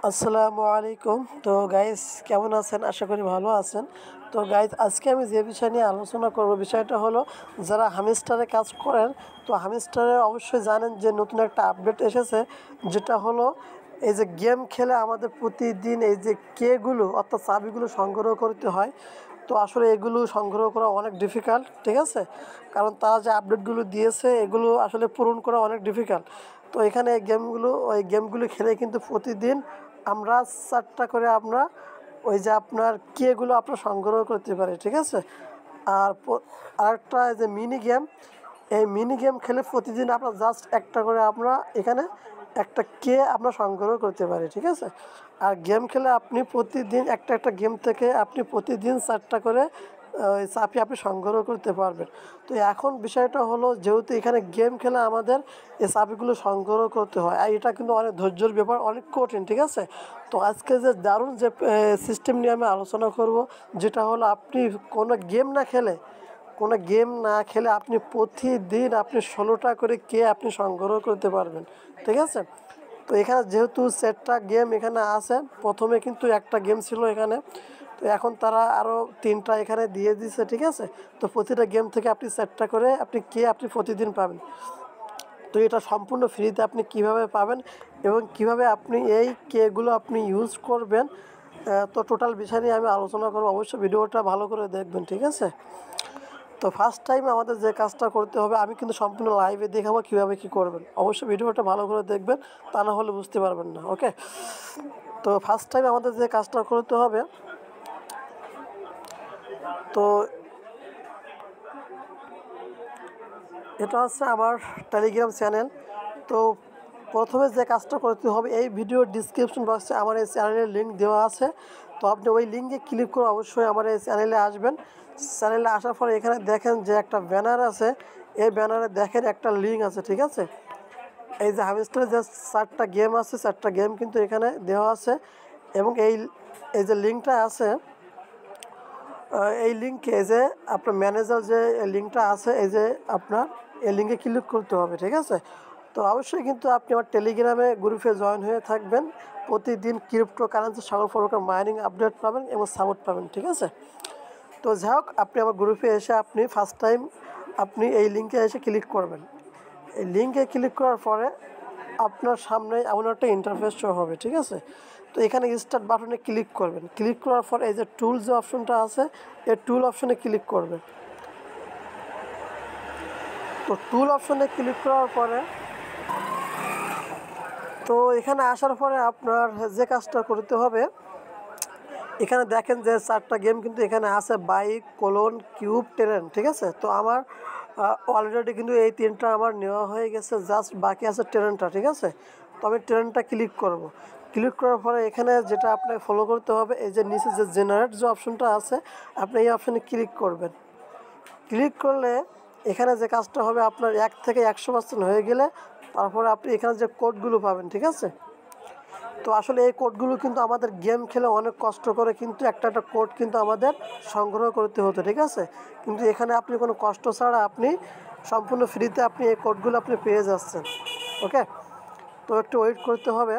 আসসালামু আলাইকুম। তো গাইস কেমন আছেন? আশা করি ভালো আছেন। তো গাইস আজকে আমি যে বিষয় নিয়ে আলোচনা করব বিষয়টা হলো যারা হামস্টারে কাজ করেন তো হামস্টারে অবশ্যই জানেন যে নতুন একটা আপডেট এসেছে যেটা হলো এই যে গেম খেলে আমাদের প্রতিদিন এই যে কেগুলো অর্থাৎ চাবিগুলো সংগ্রহ করতে হয়। তো আসলে এগুলো সংগ্রহ করা অনেক ডিফিকাল্ট, ঠিক আছে? কারণ তারা যে আপডেটগুলো দিয়েছে এগুলো আসলে পূরণ করা অনেক ডিফিকাল্ট। তো এখানে ওই গেমগুলো খেলে কিন্তু প্রতিদিন আমরা 4টা করে আমরা ওই যে আপনার কেগুলো আপনার সংগ্রহ করতে পারি, ঠিক আছে? আর আরেকটা যে মিনি গেম, এই মিনি গেম খেলে প্রতিদিন আপনার জাস্ট একটা করে আমরা এখানে একটা আমরা সংগ্রহ করতে পারি, ঠিক আছে? আর গেম খেলে আপনি প্রতিদিন একটা গেম থেকে আপনি প্রতিদিন 4টা করে ওই চাবি আপনি সংগ্রহ করতে পারবেন। তো এখন বিষয়টা হলো যেহেতু এখানে গেম খেলে আমাদের এই চাবিগুলো সংগ্রহ করতে হয় আর এটা কিন্তু অনেক ধৈর্যের ব্যাপার, অনেক কঠিন, ঠিক আছে? তো আজকে যে দারুণ যে সিস্টেম নিয়ে আমি আলোচনা করব যেটা হলো আপনি কোনো গেম না খেলে আপনি প্রতিদিন আপনি 16টা করে আপনি সংগ্রহ করতে পারবেন, ঠিক আছে? তো এখানে যেহেতু 4টা গেম এখানে আছে, প্রথমে কিন্তু একটা গেম ছিল এখানে, তো এখন তারা আরও 3টা এখানে দিয়ে দিছে, ঠিক আছে? তো প্রতিটা গেম থেকে আপনি 4টা করে আপনি প্রতিদিন পাবেন। তো এটা সম্পূর্ণ ফ্রিতে আপনি কিভাবে পাবেন এবং কিভাবে আপনি এই কেগুলো আপনি ইউজ করবেন, তো টোটাল বিষয় নিয়ে আমি আলোচনা করব। অবশ্যই ভিডিওটা ভালো করে দেখবেন, ঠিক আছে? তো ফার্স্ট টাইম আমাদের যে কাজটা করতে হবে, আমি কিন্তু সম্পূর্ণ লাইভে দেখাবো কীভাবে কী করবেন। অবশ্যই ভিডিওটা ভালো করে দেখবেন, তা না হলে বুঝতে পারবেন না, ওকে? তো ফার্স্ট টাইম আমাদের যে কাজটা করতে হবে, তো এটা হচ্ছে আমার টেলিগ্রাম চ্যানেল। তো প্রথমে যে কাজটা করতে হবে, এই ভিডিওর ডিসক্রিপশন বক্সে আমার এই চ্যানেলের লিঙ্ক দেওয়া আছে। তো আপনি ওই লিঙ্কে ক্লিক করে অবশ্যই আমার এই চ্যানেলে আসবেন। চ্যানেলে আসার পরে এখানে দেখেন যে একটা ব্যানার আছে, এই ব্যানারে দেখেন একটা লিঙ্ক আছে, ঠিক আছে? এই যে হামস্টারের যে 4টা গেম আছে, 4টা গেম কিন্তু এখানে দেওয়া আছে এবং এই যে লিঙ্কটা আছে, এই লিঙ্কে যে আপনার ম্যানেজার যে লিঙ্কটা আছে, এই যে আপনার এই লিঙ্কে ক্লিক করতে হবে, ঠিক আছে? তো অবশ্যই কিন্তু আপনি আমার টেলিগ্রামে গ্রুপে জয়েন হয়ে থাকবেন। প্রতিদিন ক্রিপ্টো কারেন্সি সকল প্রকার মাইনিং আপডেট পাবেন এবং সাপোর্ট পাবেন, ঠিক আছে? তো যাই হোক, আপনি আমার গ্রুপে এসে আপনি ফার্স্ট টাইম আপনি এই লিঙ্কে এসে ক্লিক করবেন। এই লিঙ্কে ক্লিক করার পরে আপনার সামনে এমন একটা ইন্টারফেস শো হবে, ঠিক আছে? তো এখানে স্টার্ট বাটনে ক্লিক করবেন। ক্লিক করার পর এই যে টুল যে অপশনটা আছে, এই টুল অপশনে ক্লিক করবেন। তো টুল অপশনে ক্লিক করার পরে তো এখানে আসার পরে আপনার যে কাজটা করতে হবে, এখানে দেখেন যে 4টা গেম কিন্তু এখানে আছে, বাইক, কোলন, কিউব, ট্রেন, ঠিক আছে? তো আমার অলরেডি কিন্তু এই 3টা আমার নেওয়া হয়ে গেছে, জাস্ট বাকি আছে ট্রেনটা, ঠিক আছে? তো আমি ট্রেনটা ক্লিক করব। ক্লিক করার পরে এখানে যেটা আপনাকে ফলো করতে হবে, এই যে নিচে যে জেনারেট যে অপশনটা আছে, আপনি এই অপশানে ক্লিক করবেন। ক্লিক করলে এখানে যে কাজটা হবে, আপনার 1 থেকে 100% হয়ে গেলে তারপরে আপনি এখানে যে কোডগুলো পাবেন, ঠিক আছে? তো আসলে এই কোডগুলো কিন্তু আমাদের গেম খেলে অনেক কষ্ট করে কিন্তু একটা কোড কিন্তু আমাদের সংগ্রহ করতে হতো, ঠিক আছে? কিন্তু এখানে আপনি কোনো কষ্ট ছাড়া আপনি সম্পূর্ণ ফ্রিতে আপনি এই কোডগুলো আপনি পেয়ে যাচ্ছেন, ওকে? তো একটু ওয়েট করতে হবে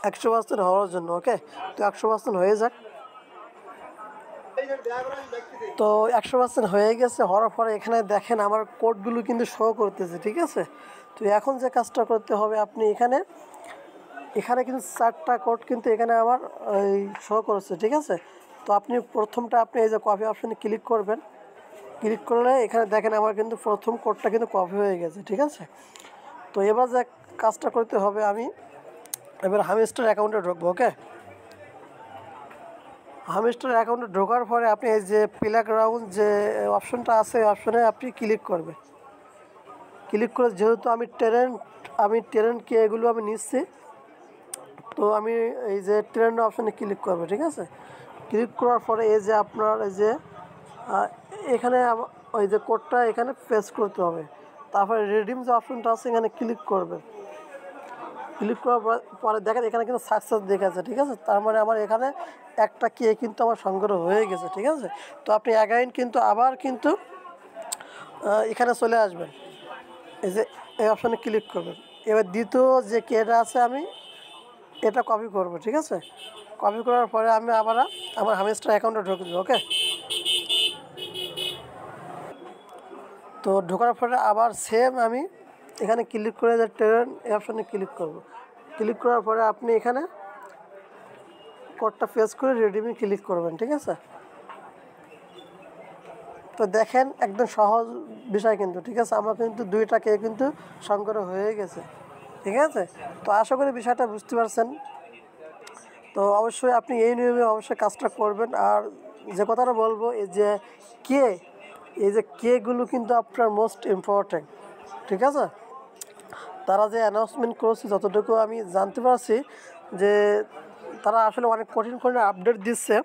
100% হওয়ার জন্য, ওকে? তো 100% হয়ে যাক। তো 100% হয়ে গেছে, হওয়ার পরে এখানে দেখেন আমার কোডগুলো কিন্তু শো করতেছে, ঠিক আছে? তো এখন যে কাজটা করতে হবে, আপনি এখানে কিন্তু 4টা কোড কিন্তু এখানে আমার এই শো করছে, ঠিক আছে? তো আপনি প্রথমটা আপনি এই যে কপি অপশানে ক্লিক করবেন। ক্লিক করলে এখানে দেখেন আমার কিন্তু প্রথম কোডটা কিন্তু কপি হয়ে গেছে, ঠিক আছে? তো এবার যে কাজটা করতে হবে, আমি এবার হামস্টার অ্যাকাউন্টে ঢুকবো, ওকে? হামস্টার অ্যাকাউন্টে ঢোকার পরে আপনি এই যে প্লে গ্রাউন্ড যে অপশনটা আছে, এই অপশনে আপনি ক্লিক করবেন। ক্লিক করে যেহেতু আমি ট্রেন এগুলো আমি নিচ্ছি, তো আমি এই যে ট্রেন অপশানে ক্লিক করবো, ঠিক আছে? ক্লিক করার পরে এই যে আপনার এই যে এখানে ওই যে কোডটা এখানে পেস্ট করতে হবে। তারপরে রিডিম যে অপশনটা আছে এখানে ক্লিক করবেন। ক্লিক করার পরে দেখেন এখানে কিন্তু সাকসেস দেখাচ্ছে, ঠিক আছে? তার মানে আমার এখানে একটা কিন্তু আমার সংগ্রহ হয়ে গেছে, ঠিক আছে? তো আপনি অ্যাগাইন কিন্তু আবার কিন্তু এখানে চলে আসবেন, এই যে এই অপশানে ক্লিক করবেন। এবার দ্বিতীয় যে কেটা আছে আমি এটা কপি করব, ঠিক আছে? কপি করার পরে আমি আবার আমার হামস্টার অ্যাকাউন্টে ঢুকে দেবো। ওকে, তো ঢোকার পরে আবার সেম আমি এখানে ক্লিক করে যে ট্রেন এই অপশানে ক্লিক করব। ক্লিক করার পরে আপনি এখানে কোডটা পেস্ট করে রিডিমে ক্লিক করবেন, ঠিক আছে? তো দেখেন একদম সহজ বিষয় কিন্তু, ঠিক আছে? আমার কিন্তু 2টা কেক কিন্তু সংগ্রহ হয়ে গেছে, ঠিক আছে? তো আশা করি বিষয়টা বুঝতে পারছেন। তো অবশ্যই আপনি এই নিয়মে অবশ্যই কাজটা করবেন। আর যে কথাটা বলবো এই যে কে এই যে কেগুলো কিন্তু আপনার মোস্ট ইম্পর্ট্যান্ট, ঠিক আছে? তারা যে অ্যানাউন্সমেন্ট করেছে যতটুকু আমি জানতে পারছি যে তারা আসলে অনেক কঠিন কঠিন আপডেট দিচ্ছে।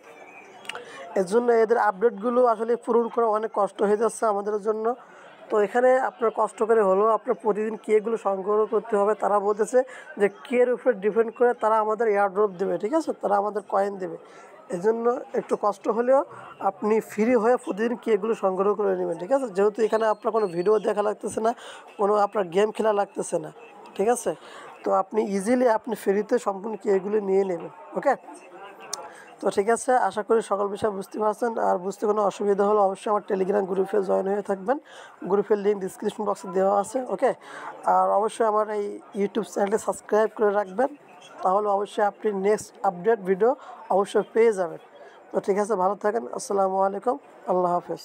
এর জন্য এদের আপডেটগুলো আসলে পূরণ করা অনেক কষ্ট হয়ে যাচ্ছে আমাদের জন্য। তো এখানে আপনার কষ্ট করে হলেও আপনার প্রতিদিন কেগুলো সংগ্রহ করতে হবে। তারা বলতেছে যে কের উপরে ডিপেন্ড করে তারা আমাদের এয়ারড্রপ দেবে, ঠিক আছে? তারা আমাদের কয়েন দেবে। এজন্য একটু কষ্ট হলেও আপনি ফ্রি হয়ে প্রতিদিন কেগুলো সংগ্রহ করে নেবেন, ঠিক আছে? যেহেতু এখানে আপনার কোনো ভিডিও দেখা লাগতেছে না, কোনো আপনার গেম খেলা লাগতেছে না, ঠিক আছে? তো আপনি ইজিলি আপনি ফ্রিতে সম্পূর্ণ কেগুলো নিয়ে নেবেন। ওকে, তো ঠিক আছে, আশা করি সকল বিষয় বুঝতে পারছেন। আর বুঝতে কোনো অসুবিধা হলে অবশ্যই আমার টেলিগ্রাম গ্রুপে জয়েন হয়ে থাকবেন। গ্রুপের লিঙ্ক ডিসক্রিপশন বক্সে দেওয়া আছে। ওকে, আর অবশ্যই আমার এই ইউটিউব চ্যানেলটি সাবস্ক্রাইব করে রাখবেন, তাহলে অবশ্যই আপনি নেক্সট আপডেট ভিডিও অবশ্যই পেয়ে যাবেন। তো ঠিক আছে, ভালো থাকেন। আসসালামু আলাইকুম, আল্লাহ হাফেজ।